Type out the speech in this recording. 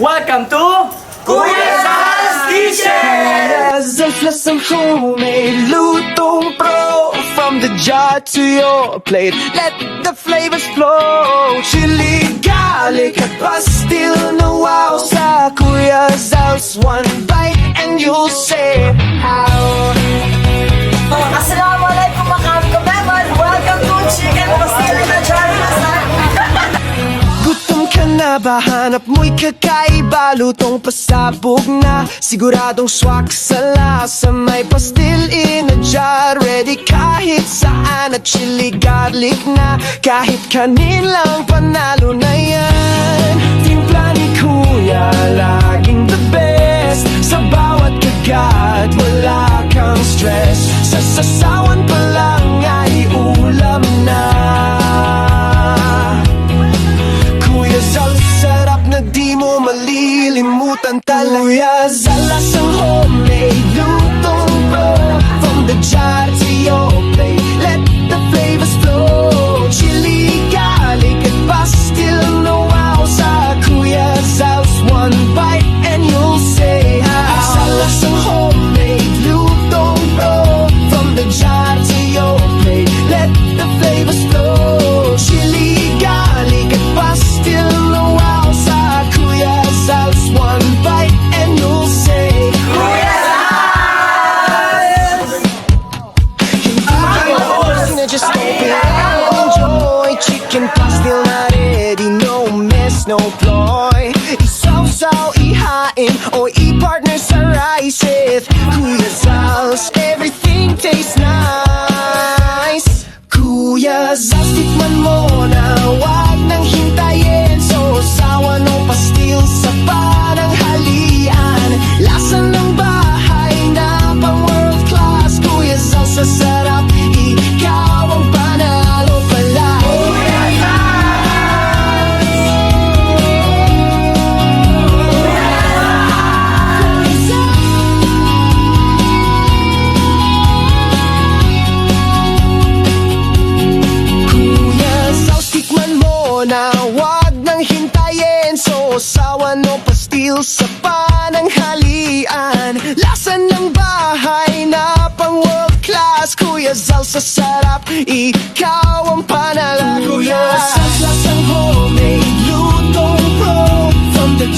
Welcome to Kuya Sal's Kitchen! Zest some homemade lutong pro. From the jar to your plate, let the flavors flow. Chili, garlic, at pastil na wow. Sa Kuya Sal's, one bite and you'll say how. Assalamualaikum mga kabigameman. Welcome to Chicken Pastil na Jar. Gutom ka na ba? Hanap mo'y kakaiba. Lutong pasabog na, siguradong swak sa lasa. May pastil in a jar, ready kahit saan. At chili garlic na, kahit kanin lang panalo na yan. Timpla ni Kuya, laging the best. Sa bawat kagat, wala kang stress. Sa sasawan pa lang ay ulam na. Kuya Sal, sarap na di mo malilimutan talaga. Kuya Sal, lasang homemade lutong pro. From the jar to your plate, let the flavors flow. Chili, garlic, at pastil na wow. Sa Kuya Sal's, one bite and you'll say how. Sa lasang homemade lutong pro. From the jar to your plate, let the flavors flow. Chili, garlic, at pastil na wow. Sa Kuya Sal's, one bite and you'll say Kuya Sal's! Hindi just open and enjoy. Chicken pastil na ready, no mess, no ploy. Isaw-saw, ihain o i-partner sa rice. Kuya Sal's, everything tastes nice. Kuya Sal's, tikman mo na, wag nang hintayin. So sawa no pastil sa parang halian. Lasa ng bahay na pang world class. Kuya Sal's, sa sarap, ikaw ang panalo pala. Kuya Kuya Sal's, tikman mo na, wag nang hintayin. So sawa no pastil sa pananghalian. Lasa ng bahay na pang world class. Kuya Sal's, sa sarap, ikaw ang panalo. Kuya Sal's, lasang homemade lutong pro. From the